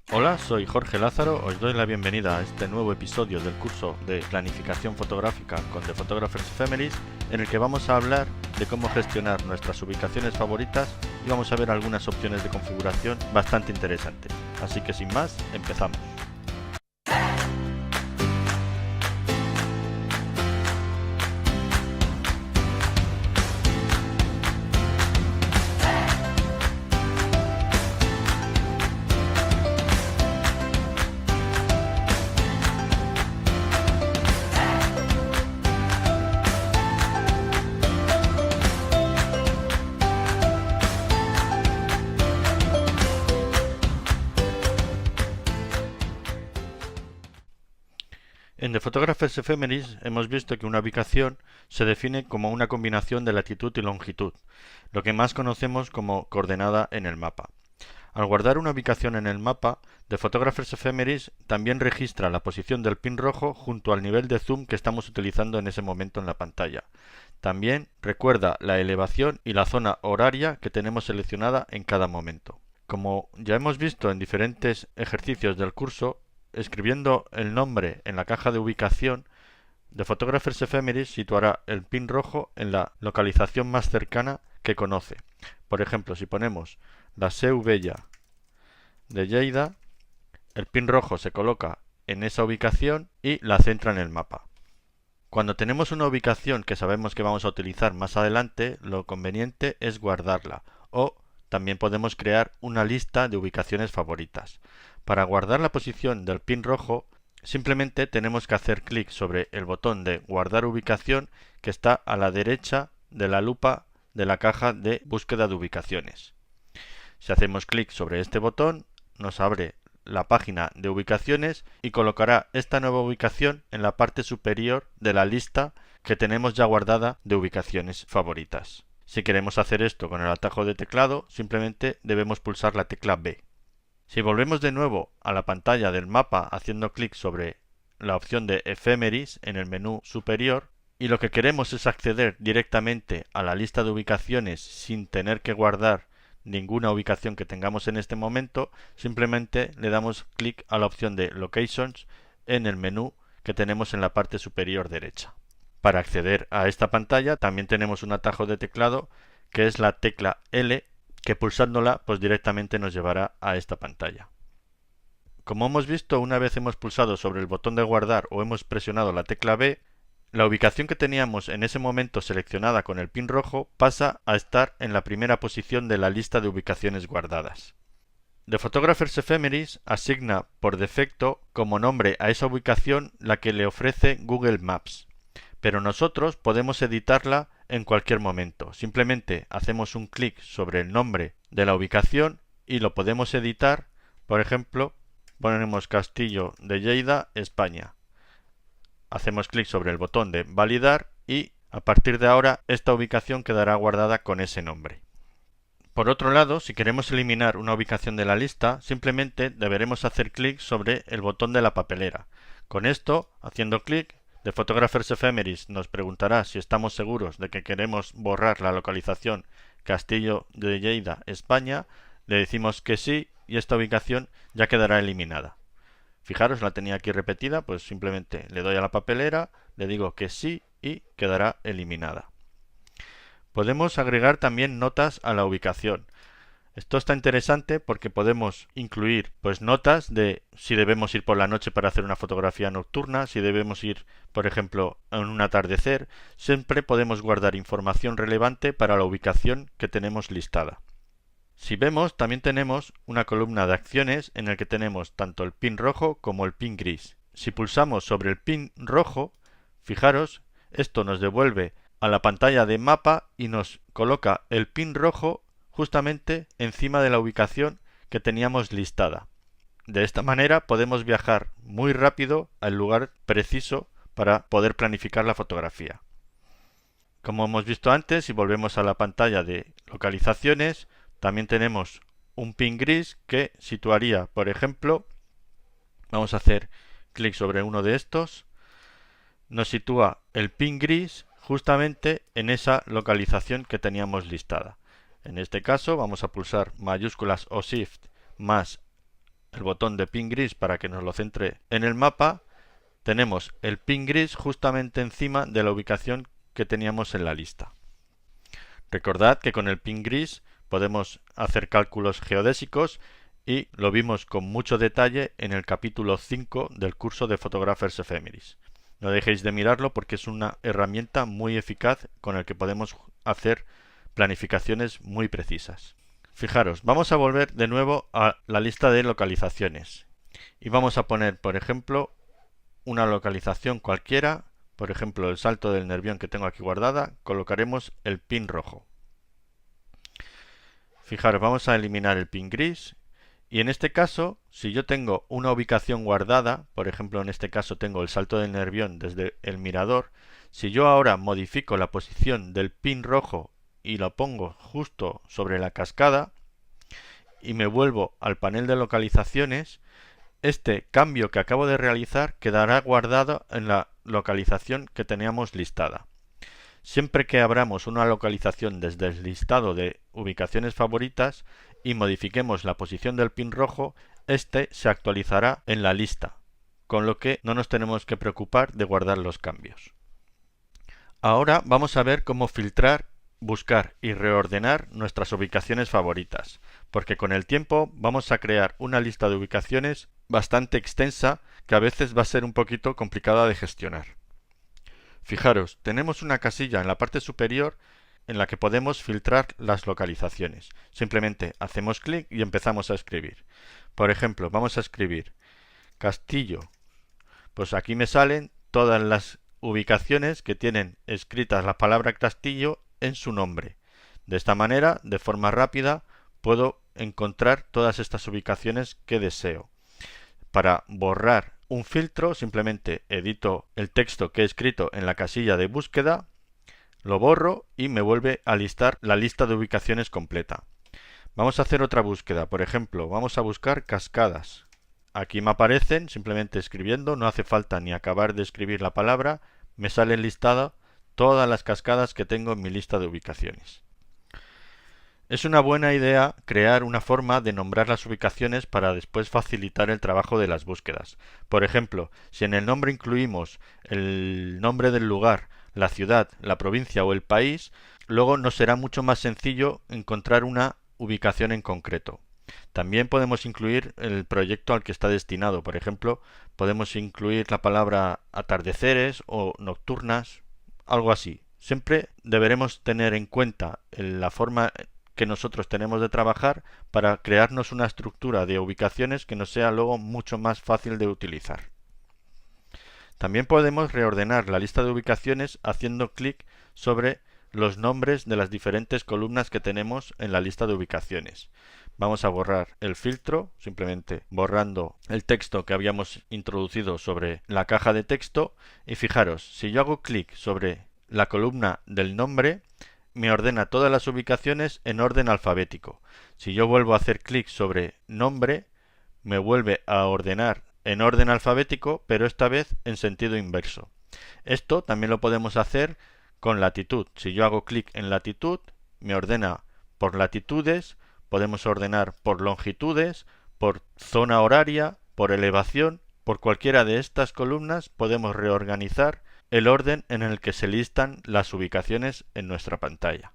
Hola, soy Jorge Lázaro, os doy la bienvenida a este nuevo episodio del curso de planificación fotográfica con The Photographer's Ephemeris, en el que vamos a hablar de cómo gestionar nuestras ubicaciones favoritas y vamos a ver algunas opciones de configuración bastante interesantes. Así que sin más, empezamos. En The Photographer's Ephemeris hemos visto que una ubicación se define como una combinación de latitud y longitud, lo que más conocemos como coordenada en el mapa. Al guardar una ubicación en el mapa, The Photographer's Ephemeris también registra la posición del pin rojo junto al nivel de zoom que estamos utilizando en ese momento en la pantalla. También recuerda la elevación y la zona horaria que tenemos seleccionada en cada momento. Como ya hemos visto en diferentes ejercicios del curso, escribiendo el nombre en la caja de ubicación, The Photographer's Ephemeris situará el pin rojo en la localización más cercana que conoce. Por ejemplo, si ponemos la Seu Vella de Lleida, el pin rojo se coloca en esa ubicación y la centra en el mapa. Cuando tenemos una ubicación que sabemos que vamos a utilizar más adelante, lo conveniente es guardarla, o también podemos crear una lista de ubicaciones favoritas. Para guardar la posición del pin rojo, simplemente tenemos que hacer clic sobre el botón de guardar ubicación que está a la derecha de la lupa de la caja de búsqueda de ubicaciones. Si hacemos clic sobre este botón, nos abre la página de ubicaciones y colocará esta nueva ubicación en la parte superior de la lista que tenemos ya guardada de ubicaciones favoritas. Si queremos hacer esto con el atajo de teclado, simplemente debemos pulsar la tecla B. Si volvemos de nuevo a la pantalla del mapa haciendo clic sobre la opción de Ephemeris en el menú superior, y lo que queremos es acceder directamente a la lista de ubicaciones sin tener que guardar ninguna ubicación que tengamos en este momento, simplemente le damos clic a la opción de Locations en el menú que tenemos en la parte superior derecha. Para acceder a esta pantalla también tenemos un atajo de teclado que es la tecla L, que pulsándola pues directamente nos llevará a esta pantalla. Como hemos visto, una vez hemos pulsado sobre el botón de guardar o hemos presionado la tecla B, la ubicación que teníamos en ese momento seleccionada con el pin rojo pasa a estar en la primera posición de la lista de ubicaciones guardadas. The Photographer's Ephemeris asigna por defecto como nombre a esa ubicación la que le ofrece Google Maps, pero nosotros podemos editarla en cualquier momento. Simplemente hacemos un clic sobre el nombre de la ubicación y lo podemos editar. Por ejemplo, ponemos Castillo de Lleida, España. Hacemos clic sobre el botón de validar y a partir de ahora esta ubicación quedará guardada con ese nombre. Por otro lado, si queremos eliminar una ubicación de la lista, simplemente deberemos hacer clic sobre el botón de la papelera. Con esto, haciendo clic, The Photographer's Ephemeris nos preguntará si estamos seguros de que queremos borrar la localización Castillo de Lleida, España. Le decimos que sí y esta ubicación ya quedará eliminada. Fijaros, la tenía aquí repetida, pues simplemente le doy a la papelera, le digo que sí y quedará eliminada. Podemos agregar también notas a la ubicación. Esto está interesante porque podemos incluir pues notas de si debemos ir por la noche para hacer una fotografía nocturna, si debemos ir, por ejemplo, en un atardecer. Siempre podemos guardar información relevante para la ubicación que tenemos listada. Si vemos, también tenemos una columna de acciones en el que tenemos tanto el pin rojo como el pin gris. Si pulsamos sobre el pin rojo, fijaros, esto nos devuelve a la pantalla de mapa y nos coloca el pin rojo justamente encima de la ubicación que teníamos listada. De esta manera podemos viajar muy rápido al lugar preciso para poder planificar la fotografía. Como hemos visto antes, si volvemos a la pantalla de localizaciones, también tenemos un pin gris que situaría, por ejemplo, vamos a hacer clic sobre uno de estos, nos sitúa el pin gris justamente en esa localización que teníamos listada. En este caso vamos a pulsar mayúsculas o Shift más el botón de pin gris para que nos lo centre en el mapa, tenemos el pin gris justamente encima de la ubicación que teníamos en la lista. Recordad que con el pin gris podemos hacer cálculos geodésicos y lo vimos con mucho detalle en el capítulo 5 del curso de Photographers Ephemeris. No dejéis de mirarlo porque es una herramienta muy eficaz con la que podemos hacer planificaciones muy precisas. Fijaros, vamos a volver de nuevo a la lista de localizaciones y vamos a poner, por ejemplo, una localización cualquiera, por ejemplo el Salto del Nervión que tengo aquí guardada, colocaremos el pin rojo. Fijaros, vamos a eliminar el pin gris y en este caso, si yo tengo una ubicación guardada, por ejemplo en este caso tengo el Salto del Nervión desde el mirador, si yo ahora modifico la posición del pin rojo y lo pongo justo sobre la cascada y me vuelvo al panel de localizaciones, este cambio que acabo de realizar quedará guardado en la localización que teníamos listada. Siempre que abramos una localización desde el listado de ubicaciones favoritas y modifiquemos la posición del pin rojo, este se actualizará en la lista, con lo que no nos tenemos que preocupar de guardar los cambios. Ahora vamos a ver cómo filtrar, buscar y reordenar nuestras ubicaciones favoritas, porque con el tiempo vamos a crear una lista de ubicaciones bastante extensa que a veces va a ser un poquito complicada de gestionar. Fijaros, tenemos una casilla en la parte superior en la que podemos filtrar las localizaciones. Simplemente hacemos clic y empezamos a escribir. Por ejemplo, vamos a escribir Castillo. Pues aquí me salen todas las ubicaciones que tienen escritas la palabra Castillo en su nombre. De esta manera, de forma rápida, puedo encontrar todas estas ubicaciones que deseo. Para borrar un filtro, simplemente edito el texto que he escrito en la casilla de búsqueda, lo borro y me vuelve a listar la lista de ubicaciones completa. Vamos a hacer otra búsqueda, por ejemplo, vamos a buscar cascadas. Aquí me aparecen, simplemente escribiendo, no hace falta ni acabar de escribir la palabra, me salen listadas todas las cascadas que tengo en mi lista de ubicaciones. Es una buena idea crear una forma de nombrar las ubicaciones para después facilitar el trabajo de las búsquedas. Por ejemplo, si en el nombre incluimos el nombre del lugar, la ciudad, la provincia o el país, luego nos será mucho más sencillo encontrar una ubicación en concreto. También podemos incluir el proyecto al que está destinado. Por ejemplo, podemos incluir la palabra atardeceres o nocturnas, algo así. Siempre deberemos tener en cuenta la forma que nosotros tenemos de trabajar para crearnos una estructura de ubicaciones que nos sea luego mucho más fácil de utilizar. También podemos reordenar la lista de ubicaciones haciendo clic sobre los nombres de las diferentes columnas que tenemos en la lista de ubicaciones. Vamos a borrar el filtro, simplemente borrando el texto que habíamos introducido sobre la caja de texto. Y fijaros, si yo hago clic sobre la columna del nombre, me ordena todas las ubicaciones en orden alfabético. Si yo vuelvo a hacer clic sobre nombre, me vuelve a ordenar en orden alfabético, pero esta vez en sentido inverso. Esto también lo podemos hacer con latitud. Si yo hago clic en latitud, me ordena por latitudes, podemos ordenar por longitudes, por zona horaria, por elevación. Por cualquiera de estas columnas podemos reorganizar el orden en el que se listan las ubicaciones en nuestra pantalla.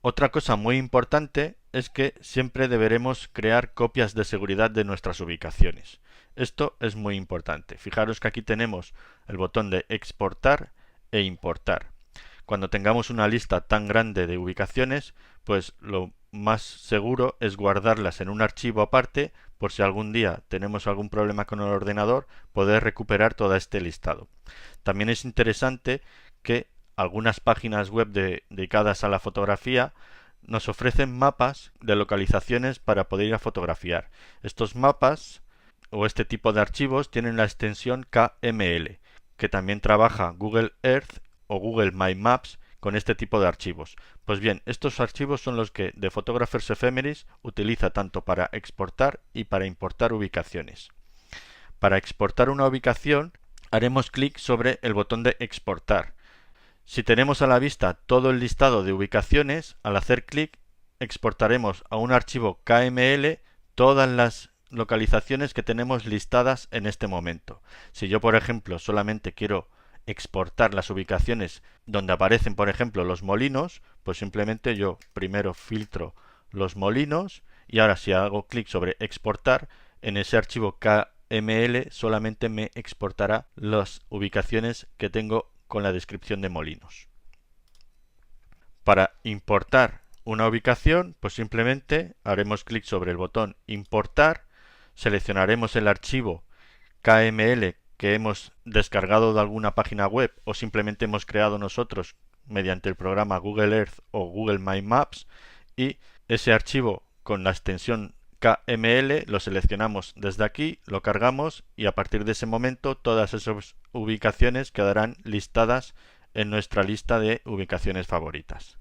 Otra cosa muy importante es que siempre deberemos crear copias de seguridad de nuestras ubicaciones. Esto es muy importante. Fijaros que aquí tenemos el botón de exportar e importar. Cuando tengamos una lista tan grande de ubicaciones, pues lo más seguro es guardarlas en un archivo aparte por si algún día tenemos algún problema con el ordenador, poder recuperar todo este listado. También es interesante que algunas páginas web dedicadas a la fotografía nos ofrecen mapas de localizaciones para poder ir a fotografiar. Estos mapas o este tipo de archivos tienen la extensión KML, que también trabaja Google Earth o Google My Maps con este tipo de archivos. Pues bien, estos archivos son los que The Photographers Ephemeris utiliza tanto para exportar y para importar ubicaciones. Para exportar una ubicación, haremos clic sobre el botón de exportar. Si tenemos a la vista todo el listado de ubicaciones, al hacer clic exportaremos a un archivo KML todas las localizaciones que tenemos listadas en este momento. Si yo, por ejemplo, solamente quiero exportar las ubicaciones donde aparecen, por ejemplo, los molinos, pues simplemente yo primero filtro los molinos y ahora si hago clic sobre exportar, en ese archivo KML solamente me exportará las ubicaciones que tengo con la descripción de molinos. Para importar una ubicación, pues simplemente haremos clic sobre el botón importar, seleccionaremos el archivo KML que hemos descargado de alguna página web o simplemente hemos creado nosotros mediante el programa Google Earth o Google My Maps, y ese archivo con la extensión KML lo seleccionamos desde aquí, lo cargamos y a partir de ese momento todas esas ubicaciones quedarán listadas en nuestra lista de ubicaciones favoritas.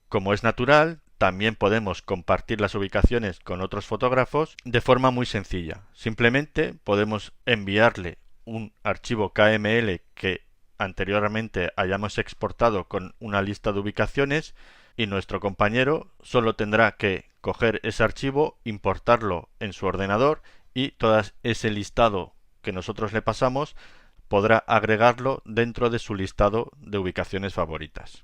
Como es natural, también podemos compartir las ubicaciones con otros fotógrafos de forma muy sencilla. Simplemente podemos enviarle un archivo KML que anteriormente hayamos exportado con una lista de ubicaciones y nuestro compañero solo tendrá que coger ese archivo, importarlo en su ordenador y todo ese listado que nosotros le pasamos podrá agregarlo dentro de su listado de ubicaciones favoritas.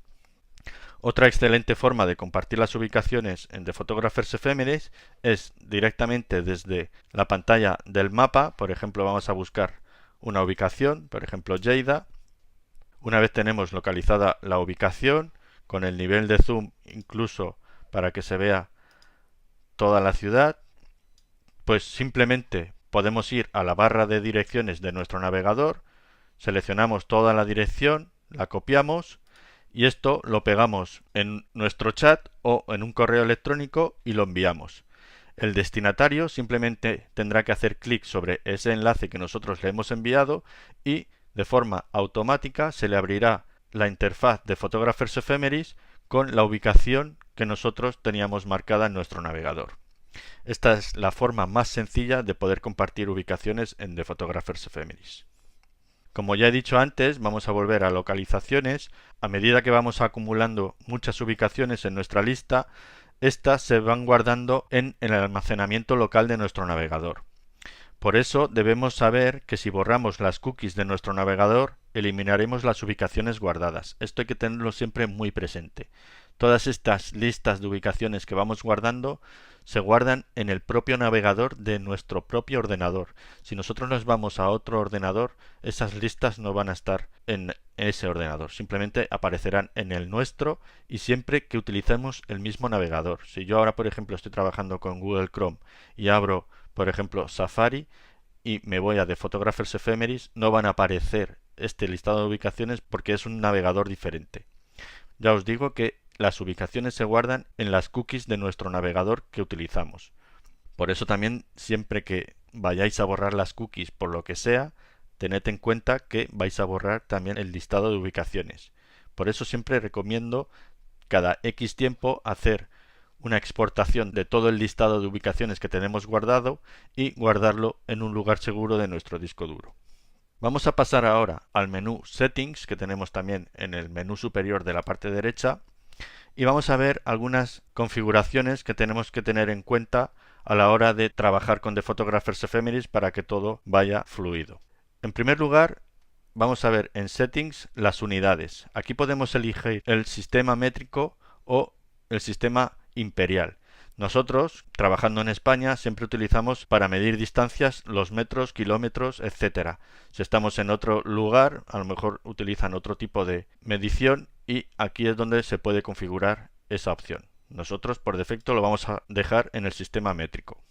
Otra excelente forma de compartir las ubicaciones en The Photographer's Ephemeris es directamente desde la pantalla del mapa. Por ejemplo, vamos a buscar una ubicación, por ejemplo Lleida. Una vez tenemos localizada la ubicación, con el nivel de zoom incluso para que se vea toda la ciudad, pues simplemente podemos ir a la barra de direcciones de nuestro navegador, seleccionamos toda la dirección, la copiamos y esto lo pegamos en nuestro chat o en un correo electrónico y lo enviamos. El destinatario simplemente tendrá que hacer clic sobre ese enlace que nosotros le hemos enviado y de forma automática se le abrirá la interfaz de Photographer's Ephemeris con la ubicación que nosotros teníamos marcada en nuestro navegador. Esta es la forma más sencilla de poder compartir ubicaciones en The Photographer's Ephemeris. Como ya he dicho antes, vamos a volver a localizaciones. A medida que vamos acumulando muchas ubicaciones en nuestra lista, estas se van guardando en el almacenamiento local de nuestro navegador. Por eso debemos saber que si borramos las cookies de nuestro navegador, eliminaremos las ubicaciones guardadas. Esto hay que tenerlo siempre muy presente. Todas estas listas de ubicaciones que vamos guardando se guardan en el propio navegador de nuestro propio ordenador. Si nosotros nos vamos a otro ordenador, esas listas no van a estar en ese ordenador. Simplemente aparecerán en el nuestro y siempre que utilicemos el mismo navegador. Si yo ahora, por ejemplo, estoy trabajando con Google Chrome y abro, por ejemplo, Safari y me voy a The Photographer's Ephemeris, no van a aparecer este listado de ubicaciones porque es un navegador diferente. Ya os digo que las ubicaciones se guardan en las cookies de nuestro navegador que utilizamos. Por eso también siempre que vayáis a borrar las cookies por lo que sea, tened en cuenta que vais a borrar también el listado de ubicaciones. Por eso siempre recomiendo cada X tiempo hacer una exportación de todo el listado de ubicaciones que tenemos guardado y guardarlo en un lugar seguro de nuestro disco duro. Vamos a pasar ahora al menú Settings, que tenemos también en el menú superior de la parte derecha, y vamos a ver algunas configuraciones que tenemos que tener en cuenta a la hora de trabajar con The Photographer's Ephemeris para que todo vaya fluido. En primer lugar, vamos a ver en Settings las unidades. Aquí podemos elegir el sistema métrico o el sistema imperial. Nosotros, trabajando en España, siempre utilizamos para medir distancias los metros, kilómetros, etc. Si estamos en otro lugar, a lo mejor utilizan otro tipo de medición y aquí es donde se puede configurar esa opción. Nosotros por defecto lo vamos a dejar en el sistema métrico.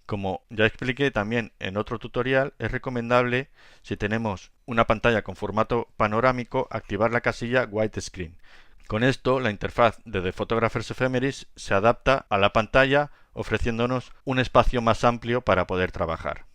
Como ya expliqué también en otro tutorial, es recomendable, si tenemos una pantalla con formato panorámico, activar la casilla Widescreen. Con esto, la interfaz de The Photographer's Ephemeris se adapta a la pantalla, ofreciéndonos un espacio más amplio para poder trabajar.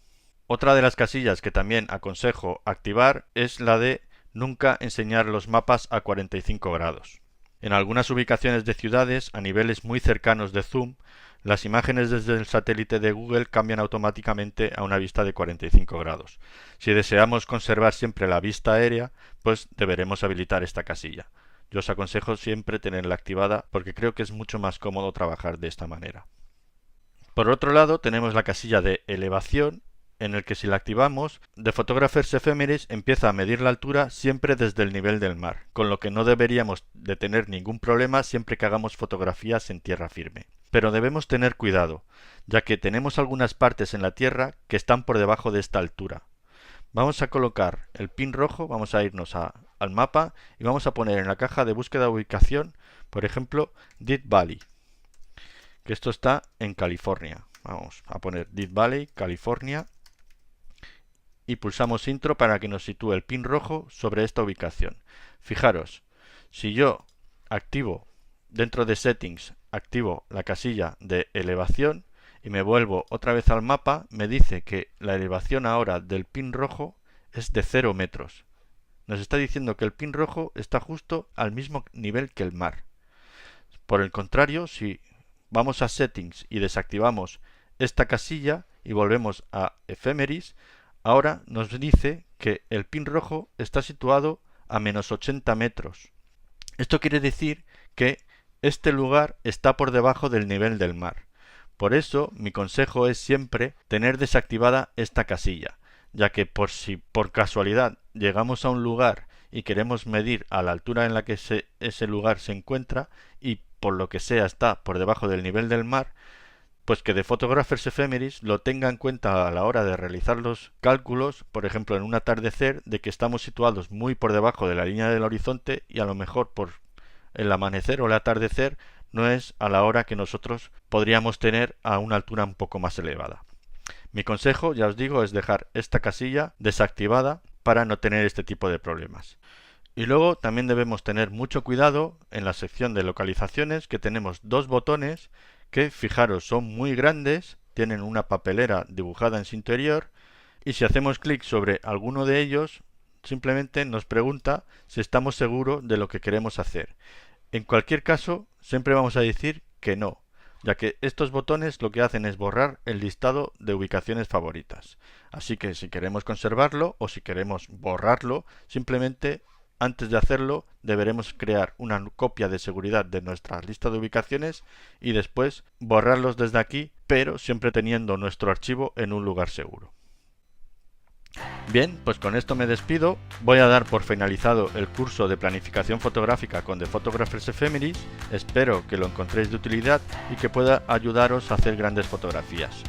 Otra de las casillas que también aconsejo activar es la de nunca enseñar los mapas a 45 grados. En algunas ubicaciones de ciudades, a niveles muy cercanos de zoom, las imágenes desde el satélite de Google cambian automáticamente a una vista de 45 grados. Si deseamos conservar siempre la vista aérea, pues deberemos habilitar esta casilla. Yo os aconsejo siempre tenerla activada porque creo que es mucho más cómodo trabajar de esta manera. Por otro lado, tenemos la casilla de elevación, en el que si la activamos, The Photographer's Ephemeris empieza a medir la altura siempre desde el nivel del mar, con lo que no deberíamos de tener ningún problema siempre que hagamos fotografías en tierra firme. Pero debemos tener cuidado, ya que tenemos algunas partes en la tierra que están por debajo de esta altura. Vamos a colocar el pin rojo, vamos a irnos al mapa y vamos a poner en la caja de búsqueda de ubicación, por ejemplo, Death Valley, que esto está en California. Vamos a poner Death Valley, California, y pulsamos intro para que nos sitúe el pin rojo sobre esta ubicación. Fijaros, si yo activo dentro de settings, activo la casilla de elevación y me vuelvo otra vez al mapa, me dice que la elevación ahora del pin rojo es de 0 metros. Nos está diciendo que el pin rojo está justo al mismo nivel que el mar. Por el contrario, si vamos a settings y desactivamos esta casilla y volvemos a Ephemeris, ahora nos dice que el pin rojo está situado a menos 80 metros. Esto quiere decir que este lugar está por debajo del nivel del mar. Por eso, mi consejo es siempre tener desactivada esta casilla, ya que por si por casualidad llegamos a un lugar y queremos medir a la altura en la que ese lugar se encuentra y por lo que sea está por debajo del nivel del mar, pues que The Photographer's Ephemeris lo tenga en cuenta a la hora de realizar los cálculos, por ejemplo en un atardecer, de que estamos situados muy por debajo de la línea del horizonte y a lo mejor por el amanecer o el atardecer no es a la hora que nosotros podríamos tener a una altura un poco más elevada. Mi consejo, ya os digo, es dejar esta casilla desactivada para no tener este tipo de problemas. Y luego también debemos tener mucho cuidado en la sección de localizaciones, que tenemos dos botones que, fijaros, son muy grandes, tienen una papelera dibujada en su interior, y si hacemos clic sobre alguno de ellos, simplemente nos pregunta si estamos seguros de lo que queremos hacer. En cualquier caso, siempre vamos a decir que no, ya que estos botones lo que hacen es borrar el listado de ubicaciones favoritas. Así que si queremos conservarlo o si queremos borrarlo, simplemente antes de hacerlo deberemos crear una copia de seguridad de nuestra lista de ubicaciones y después borrarlos desde aquí, pero siempre teniendo nuestro archivo en un lugar seguro. Bien, pues con esto me despido. Voy a dar por finalizado el curso de planificación fotográfica con The Photographer's Ephemeris. Espero que lo encontréis de utilidad y que pueda ayudaros a hacer grandes fotografías.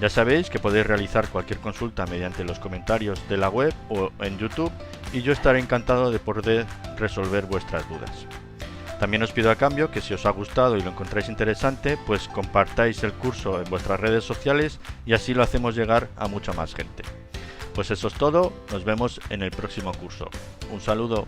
Ya sabéis que podéis realizar cualquier consulta mediante los comentarios de la web o en YouTube y yo estaré encantado de poder resolver vuestras dudas. También os pido a cambio que si os ha gustado y lo encontráis interesante, pues compartáis el curso en vuestras redes sociales y así lo hacemos llegar a mucha más gente. Pues eso es todo, nos vemos en el próximo curso. Un saludo.